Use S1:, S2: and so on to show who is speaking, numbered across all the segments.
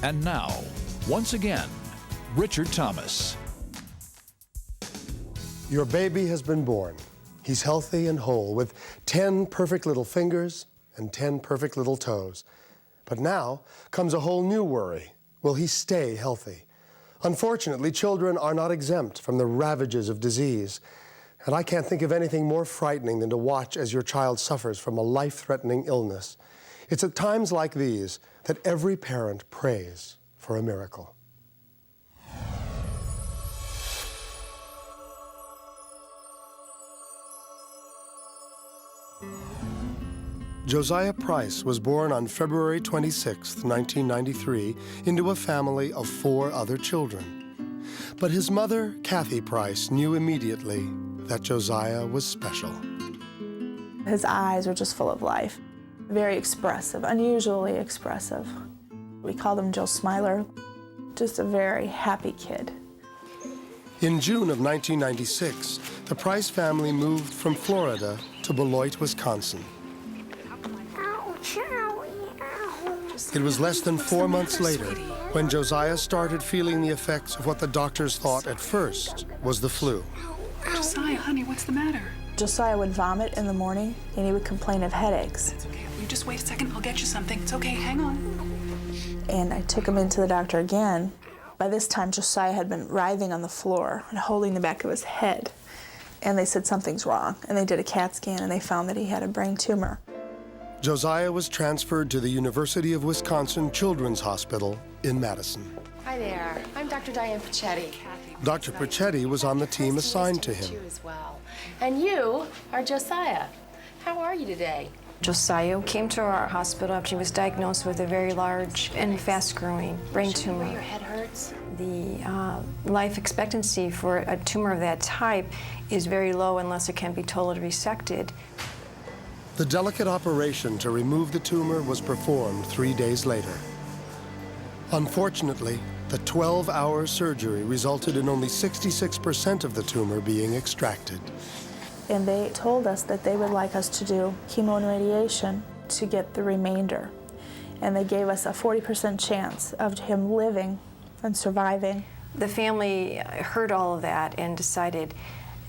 S1: And now, once again, Richard Thomas.
S2: Your baby has been born. He's healthy and whole with 10 perfect little fingers and 10 perfect little toes. But now comes a whole new worry. Will he stay healthy? Unfortunately, children are not exempt from the ravages of disease. And I can't think of anything more frightening than to watch as your child suffers from a life-threatening illness. It's at times like these that every parent prays for a miracle. Josiah Price was born on February 26, 1993, into a family of 4 other children. But his mother, Kathy Price, knew immediately that Josiah was special.
S3: His eyes were just full of life, very expressive, unusually expressive. We called him Joe Smiler, just a very happy kid.
S2: In June of 1996, the Price family moved from Florida to Beloit, Wisconsin. It was less than 4 months later when Josiah started feeling the effects of what the doctors thought at first was the flu.
S4: Josiah, honey, what's the matter?
S3: Josiah would vomit in the morning, and he would complain of headaches.
S4: It's okay. You just wait a second. I'll get you something. It's okay. Hang on.
S3: And I took him into the doctor again. By this time, Josiah had been writhing on the floor and holding the back of his head. And they said something's wrong. And they did a CAT scan, and they found that he had a brain tumor.
S2: Josiah was transferred to the University of Wisconsin Children's Hospital in Madison.
S5: Hi there. I'm Dr. Diane Pachetti.
S2: Dr. Pachetti was on the team assigned to him.
S5: You as well. And you are Josiah. How are you today?
S6: Josiah came to our hospital after he was diagnosed with a very large and fast-growing brain tumor.
S5: Where your head hurts?
S6: The life expectancy for a tumor of that type is very low unless it can be totally resected.
S2: The delicate operation to remove the tumor was performed 3 days later. Unfortunately, the 12-hour surgery resulted in only 66% of the tumor being extracted.
S3: And they told us that they would like us to do chemo and radiation to get the remainder. And they gave us a 40% chance of him living and surviving.
S6: The family heard all of that and decided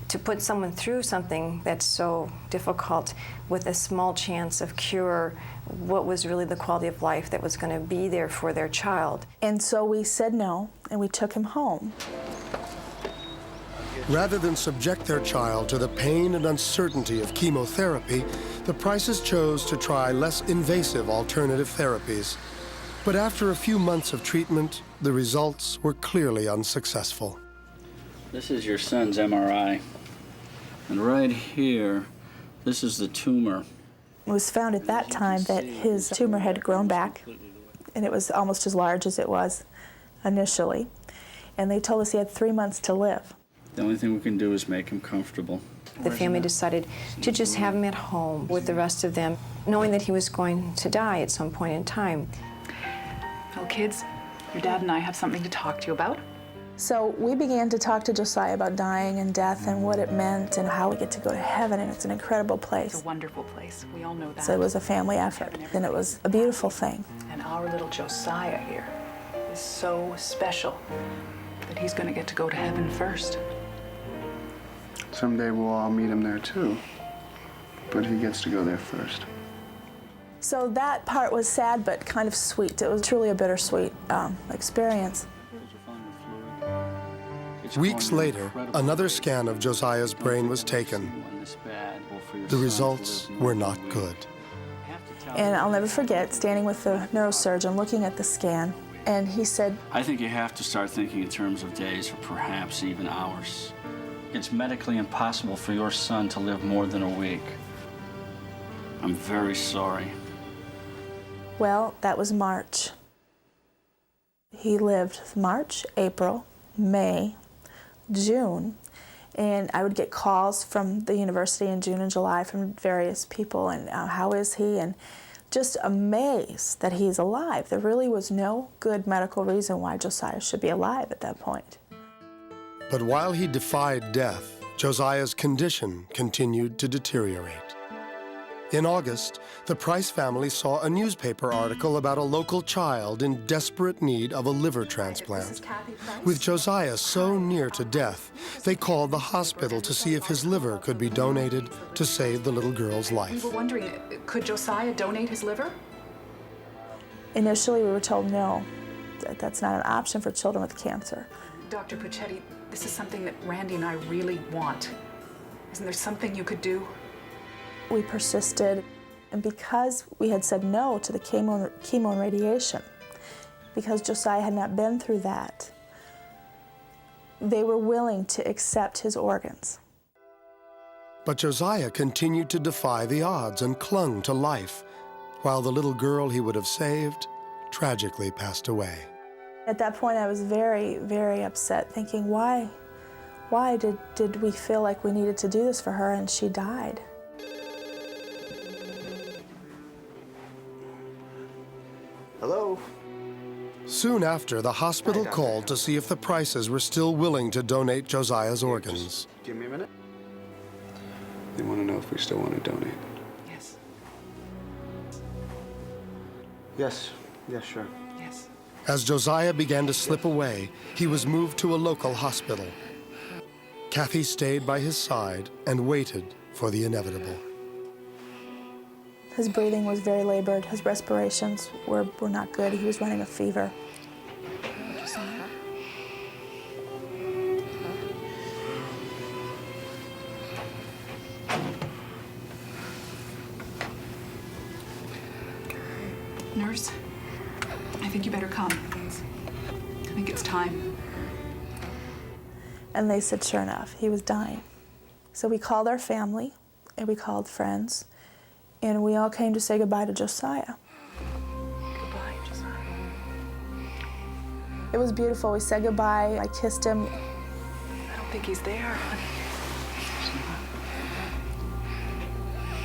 S6: to put someone through something that's so difficult with a small chance of cure, what was really the quality of life that was going to be there for their child.
S3: And so we said no, and we took him home.
S2: Rather than subject their child to the pain and uncertainty of chemotherapy, the Prices chose to try less invasive alternative therapies. But after a few months of treatment, the results were clearly unsuccessful.
S7: This is your son's MRI. And right here, this is the tumor.
S3: It was found at that time that his tumor had grown back, and it was almost as large as it was initially. And they told us he had 3 months to live.
S7: The only thing we can do is make him comfortable.
S6: The family decided to just have him at home with the rest of them, knowing that he was going to die at some point in time.
S4: Well, kids, your dad and I have something to talk to you about.
S3: So we began to talk to Josiah about dying and death and what it meant and how we get to go to heaven, and it's an incredible place.
S4: It's a wonderful place. We all know that.
S3: So it was a family effort, and it was a beautiful thing.
S4: And our little Josiah here is so special that he's going to get to go to heaven first.
S8: Someday we'll all meet him there too, but he gets to go there first.
S3: So that part was sad, but kind of sweet. It was truly a bittersweet experience.
S2: Weeks later, another scan of Josiah's brain was taken. The results were not good.
S3: And I'll never forget standing with the neurosurgeon looking at the scan, and he said,
S7: I think you have to start thinking in terms of days or perhaps even hours. It's medically impossible for your son to live more than a week. I'm very sorry.
S3: Well, that was March. He lived March, April, May, June, and I would get calls from the university in June and July from various people, and how is he, and just amazed that he's alive. There really was no good medical reason why Josiah should be alive at that point.
S2: But while he defied death, Josiah's condition continued to deteriorate. In August, the Price family saw a newspaper article about a local child in desperate need of a liver transplant. With Josiah so near to death, they called the hospital to see if his liver could be donated to save the little girl's life.
S4: We were wondering, could Josiah donate his liver?
S3: Initially, we were told no, that's not an option for children with cancer.
S4: Dr. Puccetti, this is something that Randy and I really want. Isn't there something you could do?
S3: We persisted, and because we had said no to the chemo and radiation, because Josiah had not been through that, they were willing to accept his organs.
S2: But Josiah continued to defy the odds and clung to life, while the little girl he would have saved tragically passed away.
S3: At that point, I was very, very upset, thinking, why did we feel like we needed to do this for her and she died?
S8: Hello?
S2: Soon after, the hospital called to see if the Prices were still willing to donate Josiah's organs.
S8: Give me a minute. They want to know if we still want to donate.
S4: Yes.
S8: Yes, sure.
S4: Yes.
S2: As Josiah began to slip away, he was moved to a local hospital. Kathy stayed by his side and waited for the inevitable.
S3: His breathing was very labored. His respirations were not good. He was running a fever.
S4: Nurse, I think you better come. I think it's time.
S3: And they said, sure enough, he was dying. So we called our family, and we called friends, and we all came to say goodbye to Josiah.
S4: Goodbye, Josiah.
S3: It was beautiful. We said goodbye. I kissed him.
S4: I don't think he's there, honey.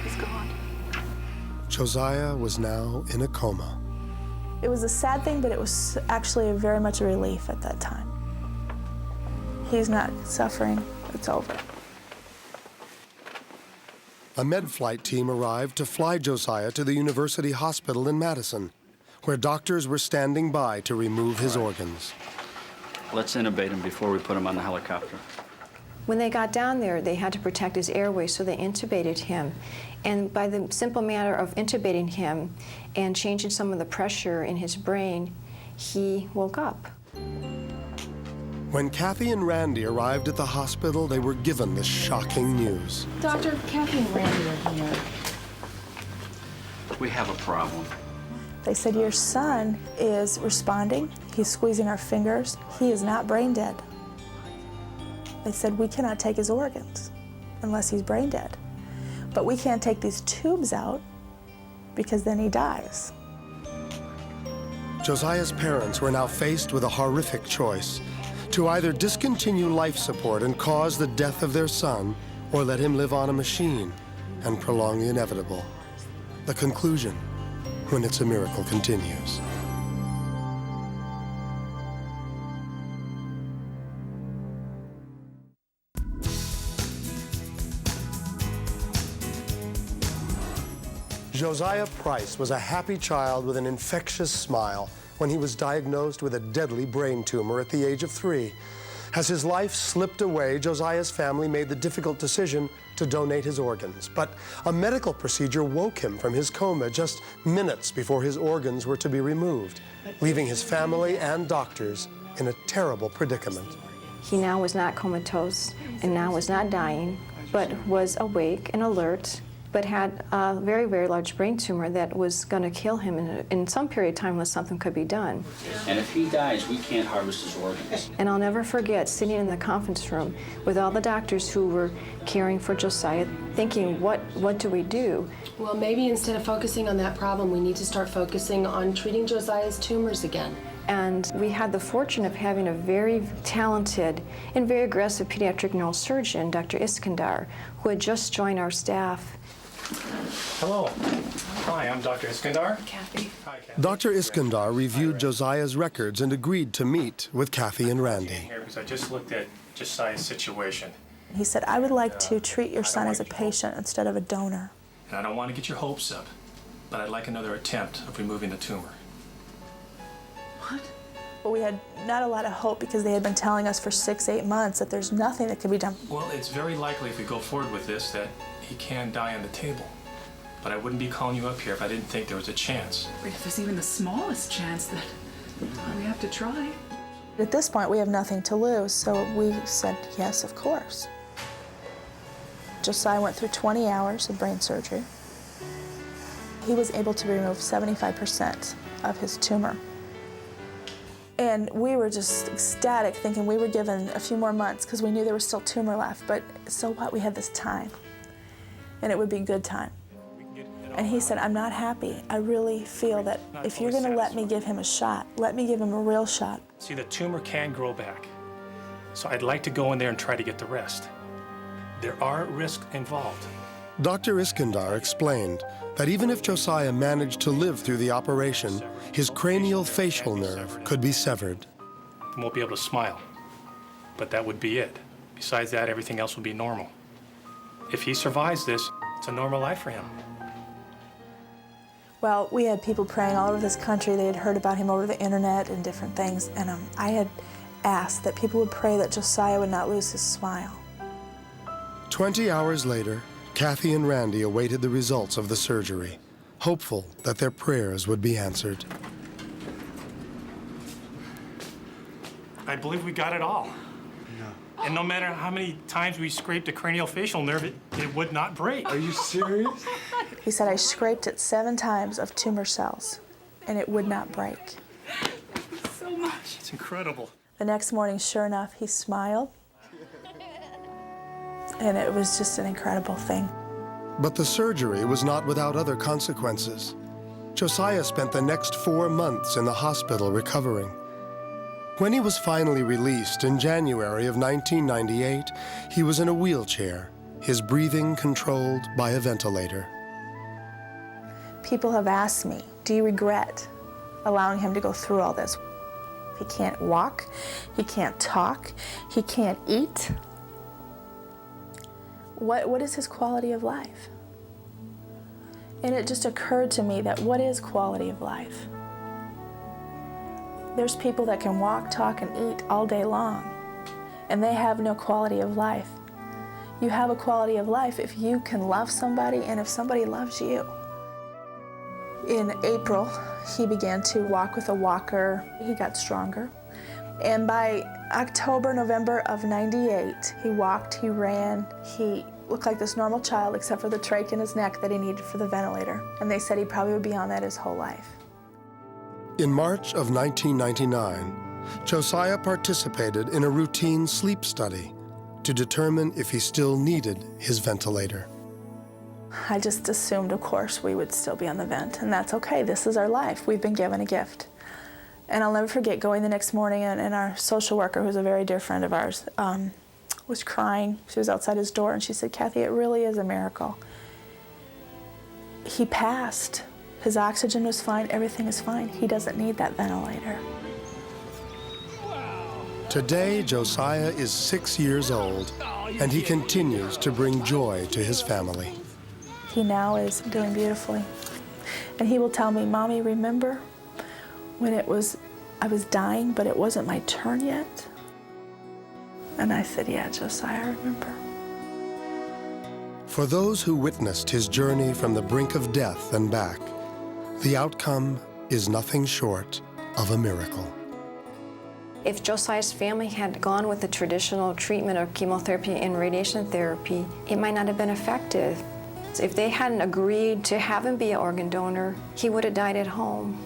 S4: He's gone.
S2: Josiah was now in a coma.
S3: It was a sad thing, but it was actually very much a relief at that time. He's not suffering. It's over.
S2: A med flight team arrived to fly Josiah to the University Hospital in Madison, where doctors were standing by to remove his organs.
S7: Let's intubate him before we put him on the helicopter.
S6: When they got down there, they had to protect his airway, so they intubated him. And by the simple matter of intubating him and changing some of the pressure in his brain, he woke up.
S2: When Kathy and Randy arrived at the hospital, they were given this shocking news.
S5: Doctor, Kathy and Randy are here.
S7: We have a problem.
S3: They said, your son is responding. He's squeezing our fingers. He is not brain dead. They said, we cannot take his organs unless he's brain dead. But we can't take these tubes out because then he dies.
S2: Josiah's parents were now faced with a horrific choice: to either discontinue life support and cause the death of their son, or let him live on a machine and prolong the inevitable. The conclusion, when It's a Miracle continues. Josiah Price was a happy child with an infectious smile when he was diagnosed with a deadly brain tumor at the age of 3. As his life slipped away, Josiah's family made the difficult decision to donate his organs. But a medical procedure woke him from his coma just minutes before his organs were to be removed, leaving his family and doctors in a terrible predicament.
S6: He now was not comatose and now was not dying, but was awake and alert, but had a very, very large brain tumor that was going to kill him in some period of time unless something could be done.
S7: And if he dies, we can't harvest his organs.
S6: And I'll never forget sitting in the conference room with all the doctors who were caring for Josiah, thinking, what do we do?
S5: Well, maybe instead of focusing on that problem, we need to start focusing on treating Josiah's tumors again.
S6: And we had the fortune of having a very talented and very aggressive pediatric neurosurgeon, Dr. Iskandar, who had just joined our staff.
S9: Hello. Hi, I'm Dr. Iskandar.
S4: Kathy.
S9: Hi, Kathy.
S2: Dr. Iskandar reviewed Josiah's records and agreed to meet with Kathy and Randy.
S9: Here because I just looked at Josiah's situation.
S3: He said, I would like to treat your son as a patient instead of a donor.
S9: And I don't want to get your hopes up, but I'd like another attempt of removing the tumor.
S4: What?
S3: But we had not a lot of hope because they had been telling us for 6-8 months that there's nothing that can be done.
S9: Well, it's very likely if we go forward with this that he can die on the table. But I wouldn't be calling you up here if I didn't think there was a chance.
S4: But if there's even the smallest chance that we have to try.
S3: At this point, we have nothing to lose, so we said yes, of course. Josiah went through 20 hours of brain surgery. He was able to remove 75% of his tumor. And we were just ecstatic, thinking we were given a few more months because we knew there was still tumor left, but so what? We had this time, and it would be good time. And he said, I'm not happy. I really feel that if you're going to let me give him a shot, let me give him a real shot.
S9: See, the tumor can grow back. So I'd like to go in there and try to get the rest. There are risks involved.
S2: Dr. Iskandar explained that even if Josiah managed to live through the operation, his cranial facial nerve could be severed.
S9: He won't be able to smile, but that would be it. Besides that, everything else will be normal. If he survives this, it's a normal life for him.
S3: Well, we had people praying all over this country. They had heard about him over the internet and different things, and I had asked that people would pray that Josiah would not lose his smile.
S2: 20 hours later, Kathy and Randy awaited the results of the surgery, hopeful that their prayers would be answered.
S9: I believe we got it all. No. And no matter how many times we scraped the cranial facial nerve, it would not break.
S8: Are you serious?
S3: He said, I scraped it 7 times of tumor cells, and it would not break.
S4: Thank you so much.
S9: It's incredible.
S3: The next morning, sure enough, he smiled. And it was just an incredible thing.
S2: But the surgery was not without other consequences. Josiah spent the next 4 months in the hospital recovering. When he was finally released in January of 1998, he was in a wheelchair, his breathing controlled by a ventilator.
S3: People have asked me, do you regret allowing him to go through all this? He can't walk, he can't talk, he can't eat. What is his quality of life? And it just occurred to me that what is quality of life? There's people that can walk, talk, and eat all day long, and they have no quality of life. You have a quality of life if you can love somebody and if somebody loves you. In April, he began to walk with a walker. He got stronger. And by October, November of '98, he walked, he ran, he looked like this normal child except for the trach in his neck that he needed for the ventilator. And they said he probably would be on that his whole life.
S2: In March of 1999, Josiah participated in a routine sleep study to determine if he still needed his ventilator.
S3: I just assumed, of course, we would still be on the vent, and that's okay. This is our life. We've been given a gift. And I'll never forget going the next morning, and our social worker, who's a very dear friend of ours, was crying. She was outside his door, and she said, Kathy, it really is a miracle. He passed. His oxygen was fine. Everything is fine. He doesn't need that ventilator.
S2: Today, Josiah is 6 years old, and he continues to bring joy to his family.
S3: He now is doing beautifully. And he will tell me, Mommy, remember when I was dying, but it wasn't my turn yet? And I said, yeah, Josiah, I remember.
S2: For those who witnessed his journey from the brink of death and back, the outcome is nothing short of a miracle.
S6: If Josiah's family had gone with the traditional treatment of chemotherapy and radiation therapy, it might not have been effective. If they hadn't agreed to have him be an organ donor, he would have died at home.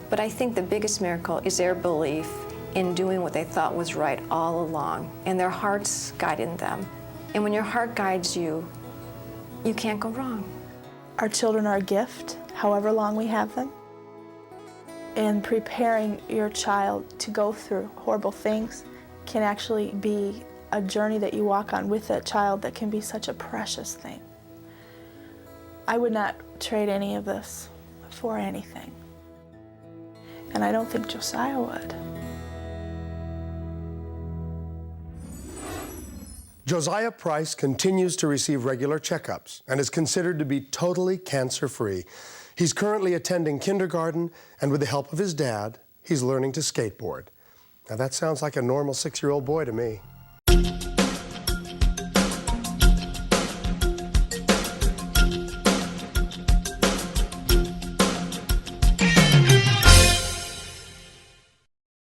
S6: But I think the biggest miracle is their belief in doing what they thought was right all along, and their hearts guided them. And when your heart guides you, you can't go wrong.
S3: Our children are a gift, however long we have them. And preparing your child to go through horrible things can actually be a journey that you walk on with that child that can be such a precious thing. I would not trade any of this for anything. And I don't think Josiah would.
S2: Josiah Price continues to receive regular checkups and is considered to be totally cancer-free. He's currently attending kindergarten, and with the help of his dad, he's learning to skateboard. Now that sounds like a normal 6-year-old boy to me.